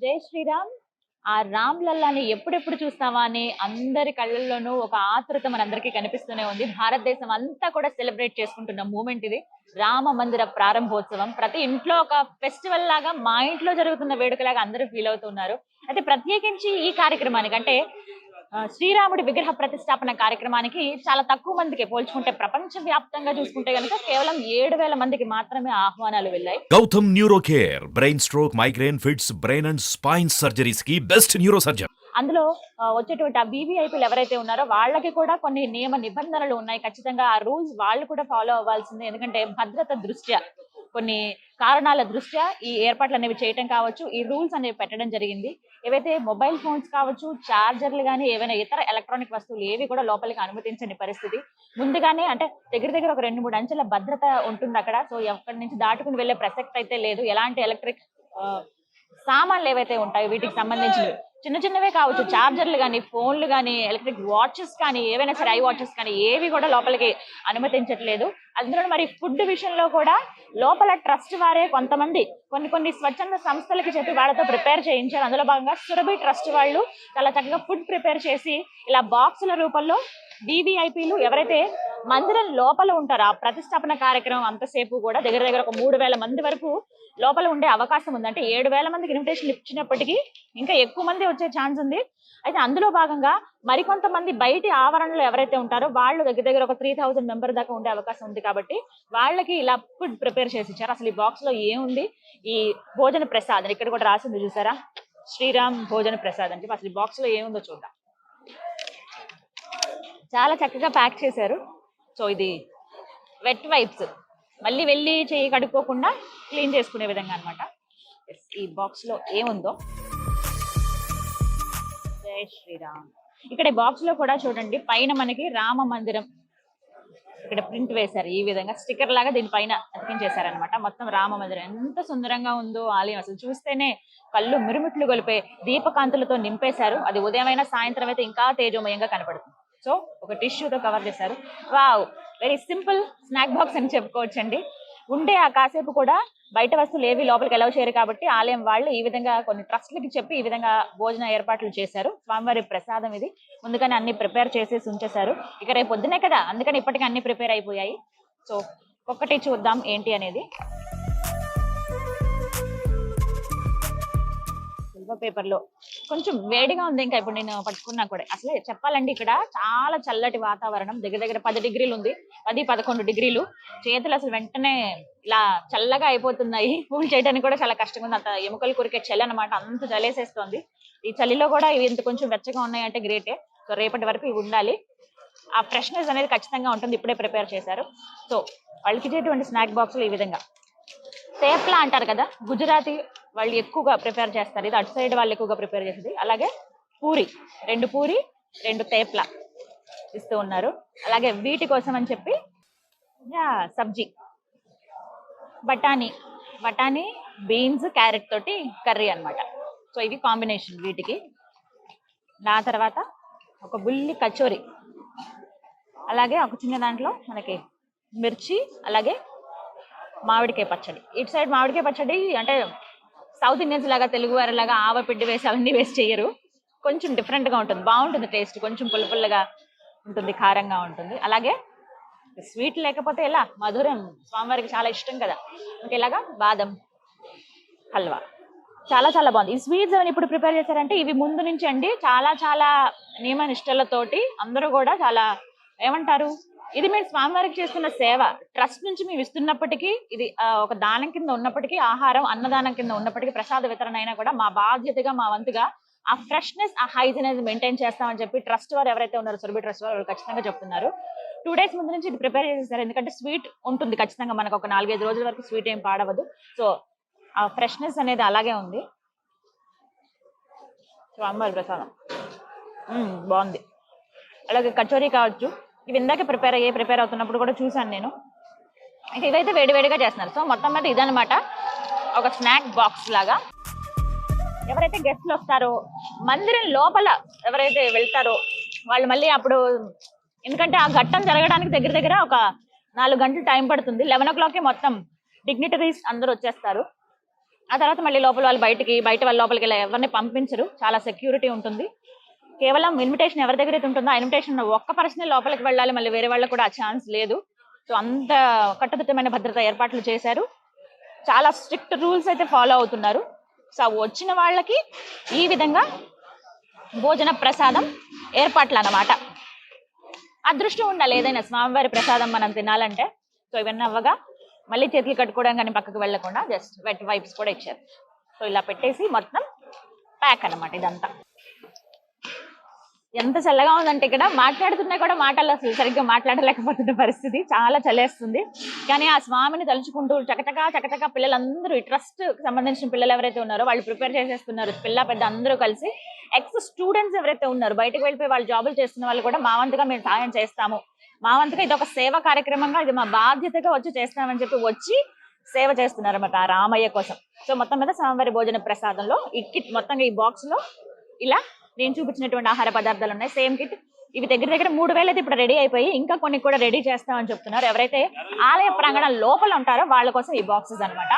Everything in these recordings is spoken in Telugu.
జై శ్రీరామ్. ఆ రామ్ లల్లాని ఎప్పుడెప్పుడు చూస్తావా అని అందరి కళ్ళల్లోనూ ఒక ఆతృత మనందరికీ కనిపిస్తూనే ఉంది. భారతదేశం అంతా కూడా సెలబ్రేట్ చేసుకుంటున్న మూమెంట్ ఇది. రామ మందిర ప్రారంభోత్సవం ప్రతి ఇంట్లో ఒక ఫెస్టివల్ లాగా, మా ఇంట్లో జరుగుతున్న వేడుకలాగా అందరూ ఫీల్ అవుతున్నారు. అయితే ప్రత్యేకించి ఈ కార్యక్రమానికి అంటే శ్రీరాముడి విగ్రహ ప్రతిష్టాపన కార్యక్రమానికి చాలా తక్కువ మందికి, పోల్చుకుంటే ప్రపంచ వ్యాప్తంగా చూసుకుంటే గనుక కేవలం 7,000 మందికి మాత్రమే ఆహ్వానాలు వెళ్ళాయి. Gautam neuro care, brain stroke, migraine, fits, brain and spine surgeries కి బెస్ట్ న్యూరో సర్జన్. అందులో వచ్చేటువంటి ఆ వీవీఐపీలు ఎవరైతే ఉన్నారో వాళ్ళకి కూడా కొన్ని నియమ నిబంధనలు ఉన్నాయి. ఖచ్చితంగా ఆ రూల్స్ వాళ్ళు కూడా ఫాలో అవ్వాల్సిందే. ఎందుకంటే భద్రత దృష్ట్యా, కొన్ని కారణాల దృష్ట్యా ఈ ఏర్పాట్లు అనేవి చేయటం కావచ్చు, ఈ రూల్స్ అనేవి పెట్టడం జరిగింది. ఏవైతే మొబైల్ ఫోన్స్ కావచ్చు, చార్జర్లు కానీ, ఏవైనా ఇతర ఎలక్ట్రానిక్ వస్తువులు ఏవి కూడా లోపలికి అనుమతించని పరిస్థితి. ముందుగానే అంటే దగ్గర ఒక 2-3 అంచెల భద్రత ఉంటుంది అక్కడ. సో ఎక్కడి నుంచి దాటుకుని వెళ్లే ప్రసక్తి అయితే లేదు. ఎలాంటి ఎలక్ట్రిక్ సామాన్లు ఏవైతే ఉంటాయో వీటికి సంబంధించినవి చిన్నవే కావచ్చు, చార్జర్లు కానీ, ఫోన్లు కానీ, ఎలక్ట్రిక్ వాచెస్ కానీ, ఏవైనా సరే ఐ వాచెస్ కానీ ఏవి కూడా లోపలికి అనుమతించట్లేదు. అందులో మరి ఫుడ్ విషయంలో కూడా లోపల ట్రస్ట్ వారే కొంతమంది కొన్ని స్వచ్ఛంద సంస్థలకి చెప్పి వాళ్ళతో ప్రిపేర్ చేయించారు. అందులో భాగంగా సురభి ట్రస్ట్ వాళ్ళు చాలా చక్కగా ఫుడ్ ప్రిపేర్ చేసి ఇలా బాక్సుల రూపంలో వివిఐపీలు ఎవరైతే మందిరం లోపల ఉంటారో ఆ ప్రతిష్టాపన కార్యక్రమం అంతసేపు కూడా దగ్గర ఒక 3,000 మంది వరకు లోపల ఉండే అవకాశం ఉంది. అంటే 7,000 మందికి ఇన్విటేషన్ ఇచ్చినప్పటికీ ఇంకా ఎక్కువ మంది వచ్చే ఛాన్స్ ఉంది. అయితే అందులో భాగంగా మరికొంతమంది బయటి ఆవరణలో ఎవరైతే ఉంటారో వాళ్ళు దగ్గర ఒక 3,000 మెంబర్ దాకా ఉండే అవకాశం ఉంది. కాబట్టి వాళ్ళకి ఇలా ఫుడ్ ప్రిపేర్ చేసి ఇచ్చారు. అసలు ఈ బాక్స్ లో ఏముంది? ఈ భోజన ప్రసాదం ఇక్కడ కూడా రాసింది చూసారా, శ్రీరామ్ భోజన ప్రసాద్ అని చెప్పి. అసలు ఈ బాక్స్ లో ఏముందో చూద్దాం. చాలా చక్కగా ప్యాక్ చేశారు. సో ఇది వెట్ వైప్స్, మళ్ళీ వెళ్ళి చేయి కడుక్కోకుండా క్లీన్ చేసుకునే విధంగా అనమాట. ఈ బాక్స్ లో ఏముందో. జై శ్రీరామ్. ఇక్కడ బాక్స్ లో కూడా చూడండి, పైన మనకి రామ మందిరం ఇక్కడ ప్రింట్ వేశారు. ఈ విధంగా స్టిక్కర్ లాగా దీనిపైన అతికించేశారనమాట. మొత్తం రామ మందిరం ఎంత సుందరంగా ఉందో ఆలయం. అసలు చూస్తేనే కళ్ళు మిరుమిట్లు గొలిపే దీపకాంతులతో నింపేశారు. అది ఉదయమైనా సాయంత్రం అయితే ఇంకా తేజోమయంగా కనపడుతుంది. సో ఒక టిష్యూతో కవర్ చేశారు. Wow, very simple snack box అని చెప్పుకోవచ్చండి. ఉండే ఆ కాసేపు కూడా బయట వస్తువులు ఏవి లోపలికి అలౌ చేయరు కాబట్టి ఆలయం వాళ్ళు ఈ విధంగా కొన్ని ట్రస్ట్లకి చెప్పి ఈ విధంగా భోజన ఏర్పాట్లు చేశారు. స్వామివారి ప్రసాదం ఇది ముందుగానే అన్ని ప్రిపేర్ చేసేసి ఉంచేశారు. ఇక రేపు పొద్దునే కదా, అందుకని ఇప్పటికీ అన్ని ప్రిపేర్ అయిపోయాయి. సో ఒక్కటి చూద్దాం ఏంటి అనేది. సిల్వర్ పేపర్ లో కొంచెం వేడిగా ఉంది. ఇంకా ఇప్పుడు నేను పట్టుకున్నా కూడా అసలే చెప్పాలండి, ఇక్కడ చాలా చల్లటి వాతావరణం. దగ్గర 10 డిగ్రీలు ఉంది, 10-11 డిగ్రీలు. చేతులు అసలు వెంటనే ఇలా చల్లగా అయిపోతున్నాయి. పూలు చేయడానికి కూడా చాలా కష్టంగా ఉంది. అంత ఎముకలు కొరికే చలి అనమాట, అంత చలేసేస్తోంది. ఈ చలిలో కూడా ఇవి ఇంత కొంచెం వెచ్చగా ఉన్నాయంటే గ్రేటే. సో రేపటి వరకు ఇవి ఉండాలి. ఆ ఫ్రెష్నెస్ అనేది ఖచ్చితంగా ఉంటుంది. ఇప్పుడే ప్రిపేర్ చేశారు. సో వాళ్ళకి ఇచ్చేటువంటి స్నాక్ బాక్సులు ఈ విధంగా తేప్లా అంటారు కదా, గుజరాతీ వాళ్ళు ఎక్కువగా ప్రిపేర్ చేస్తారు. ఇది అటు సైడ్ వాళ్ళు ఎక్కువగా ప్రిపేర్ చేసేది. అలాగే పూరి, 2 పూరి 2 తేప్లా ఇస్తూ ఉన్నారు. అలాగే వీటి కోసం అని చెప్పి సబ్జీ, బఠానీ, బీన్స్, క్యారెట్ తోటి కర్రీ అనమాట. సో ఇవి కాంబినేషన్ వీటికి. నా తర్వాత ఒక బుల్లి కచోరీ, అలాగే ఒక చిన్న దాంట్లో మనకి మిర్చి, అలాగే మామిడికాయ పచ్చడి. ఇటు సైడ్ మామిడికాయ పచ్చడి అంటే సౌత్ ఇండియన్స్ లాగా, తెలుగు వారి లాగా ఆవపిండి వేసి అవన్నీ వేసి చేయరు. కొంచెం డిఫరెంట్ గా ఉంటుంది, బాగుంటుంది టేస్ట్. కొంచెం పుల్లగా ఉంటుంది, కారంగా ఉంటుంది. అలాగే స్వీట్ లేకపోతే ఎలా, మధురం స్వామివారికి చాలా ఇష్టం కదా. ఇలాగా బాదం హల్వా చాలా బాగుంది. ఈ స్వీట్స్ ఏమైనా ఇప్పుడు ప్రిపేర్ చేశారంటే ఇవి ముందు నుంచి అండి చాలా నియమ నిష్టలతోటి అందరూ కూడా చాలా ఏమంటారు, ఇది మేము స్వామివారికి చేస్తున్న సేవ. ట్రస్ట్ నుంచి మేము ఇస్తున్నప్పటికీ, ఇది ఒక దానం కింద ఉన్నప్పటికీ, ఆహారం అన్నదానం కింద ఉన్నప్పటికీ, ప్రసాద వితరణ అయినా కూడా మా బాధ్యతగా, మా వంతుగా ఆ ఫ్రెష్నెస్, ఆ హైజీన్ అనేది మెయింటైన్ చేస్తామని చెప్పి ట్రస్ట్ వారు ఎవరైతే ఉన్నారో, సురభి ట్రస్ట్ వారు ఖచ్చితంగా చెప్తున్నారు. 2 డేస్ ముందు నుంచి ఇది ప్రిపేర్ చేసేసారు. ఎందుకంటే స్వీట్ ఉంటుంది ఖచ్చితంగా, మనకు ఒక 4-5 రోజుల వరకు స్వీట్ ఏం పాడవదు. సో ఆ ఫ్రెష్నెస్ అనేది అలాగే ఉంది. స్వామివారి ప్రసాదం బాగుంది. అలాగే కచోరీ కావచ్చు, ఇవి ఇందాక ప్రిపేర్ అవుతున్నప్పుడు కూడా చూసాను నేను. ఇవైతే వేడివేడిగా చేస్తున్నారు. సో మొత్తం మీద ఇదనమాట, ఒక స్నాక్ బాక్స్ లాగా. ఎవరైతే గెస్ట్లు వస్తారో, మందిరం లోపల ఎవరైతే వెళ్తారో వాళ్ళు మళ్ళీ అప్పుడు, ఎందుకంటే ఆ ఘట్టం జరగడానికి దగ్గర ఒక 4 గంటలు టైం పడుతుంది. 11 o'clock మొత్తం డిగ్నిటరీస్ అందరూ వచ్చేస్తారు. ఆ తర్వాత మళ్ళీ లోపల వాళ్ళు బయట వాళ్ళ లోపలికి వెళ్ళి ఎవరిని పంపించరు, చాలా సెక్యూరిటీ ఉంటుంది. కేవలం ఇన్విటేషన్ ఎవరి దగ్గర అయితే ఉంటుందో ఆ ఇన్విటేషన్ ఒక్క పర్సన్ లోపలికి వెళ్ళాలి, మళ్ళీ వేరే వాళ్ళకి కూడా ఆ ఛాన్స్ లేదు. సో అంత కట్టుదిట్టమైన భద్రత ఏర్పాట్లు చేశారు, చాలా స్ట్రిక్ట్ రూల్స్ అయితే ఫాలో అవుతున్నారు. సో వచ్చిన వాళ్ళకి ఈ విధంగా భోజన ప్రసాదం ఏర్పాట్లు అన్నమాట. అదృష్టం ఉండాలి ఏదైనా స్వామివారి ప్రసాదం మనం తినాలంటే. సో ఇవన్నీ అవ్వగా మళ్ళీ చేతులు కట్టుకోవడానికి కానీ పక్కకు వెళ్లకుండా జస్ట్ వెట్ వైప్స్ కూడా ఇచ్చారు. సో ఇలా పెట్టేసి మొత్తం ప్యాక్ అన్నమాట ఇదంతా. ఎంత చల్లగా ఉందంటే ఇక్కడ మాట్లాడుతున్నా కూడా మాటలు అసలు సరిగ్గా మాట్లాడలేకపోతున్న పరిస్థితి, చాలా చలేస్తుంది. కానీ ఆ స్వామిని తలుచుకుంటూ చకచకా పిల్లలందరూ, ఈ ట్రస్ట్ సంబంధించిన పిల్లలు ఎవరైతే ఉన్నారో వాళ్ళు ప్రిపేర్ చేసేస్తున్నారు. పిల్ల పెద్ద అందరూ కలిసి, ఎక్స్ స్టూడెంట్స్ ఎవరైతే ఉన్నారో బయటకు వెళ్ళిపోయి వాళ్ళు జాబులు చేస్తున్న వాళ్ళు కూడా మా వంతుగా మేము సహాయం చేస్తాము, మా వంతుగా ఇది ఒక సేవ కార్యక్రమంగా, ఇది మా బాధ్యతగా వచ్చి చేస్తామని చెప్పి వచ్చి సేవ చేస్తున్నారు అన్నమాట ఆ రామయ్య కోసం. సో మొత్తం మీద స్వామివారి భోజన ప్రసాదంలో ఈ కిట్ మొత్తంగా ఈ బాక్స్ లో ఇలా నేను చూపించినటువంటి ఆహార పదార్థాలు ఉన్నాయి, సేమ్ కిట్. ఇవి దగ్గర 3,000 అయితే ఇప్పుడు రెడీ అయిపోయి ఇంకా కొన్ని కూడా రెడీ చేస్తామని చెప్తున్నారు. ఎవరైతే ఆలయ ప్రాంగణం లోపల ఉంటారో వాళ్ళ కోసం ఈ బాక్సెస్ అన్నమాట.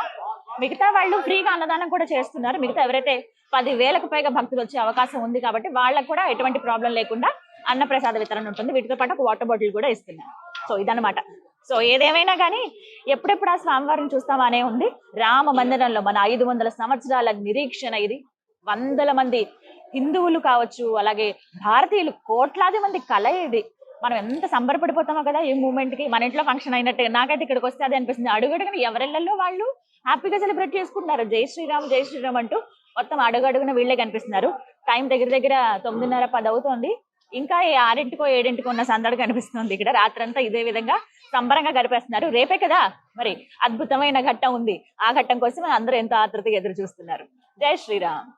మిగతా వాళ్ళు ఫ్రీగా అన్నదానం కూడా చేస్తున్నారు. మిగతా ఎవరైతే 10,000కు పైగా భక్తులు వచ్చే అవకాశం ఉంది కాబట్టి వాళ్ళకు కూడా ఎటువంటి ప్రాబ్లం లేకుండా అన్నప్రసాద వితరణ ఉంటుంది. వీటితో పాటు ఒక వాటర్ బాటిల్ కూడా ఇస్తున్నారు. సో ఇదన్నమాట. సో ఏదేమైనా కానీ ఎప్పుడెప్పుడు ఆ స్వామివారిని చూస్తామనే ఉంది. రామ మందిరంలో మన 500 సంవత్సరాల నిరీక్షణ ఇది. వందల మంది హిందువులు కావచ్చు, అలాగే భారతీయులు కోట్లాది మంది కళ ఇది. మనం ఎంత సంబరపడిపోతామో కదా ఈ మూమెంట్ కి. మన ఇంట్లో ఫంక్షన్ అయినట్టే నాకైతే ఇక్కడికి వస్తే అది అనిపిస్తుంది. అడుగడుగున ఎవరెళ్లలో వాళ్ళు హ్యాపీగా సెలబ్రేట్ చేసుకుంటున్నారు, జై శ్రీరామ్ జై శ్రీరామ్ అంటూ మొత్తం అడుగడుగున వీళ్ళే కనిపిస్తున్నారు. టైం దగ్గర 9:30 10 అవుతోంది. ఇంకా 6కో 7కో ఉన్న సందడి కనిపిస్తుంది ఇక్కడ. రాత్రంతా ఇదే విధంగా సంబరంగా గడిపేస్తున్నారు. రేపే కదా మరి అద్భుతమైన ఘట్టం ఉంది, ఆ ఘట్టం కోసం అందరూ ఎంతో ఆతృతగా ఎదురు చూస్తున్నారు. జై శ్రీరామ్.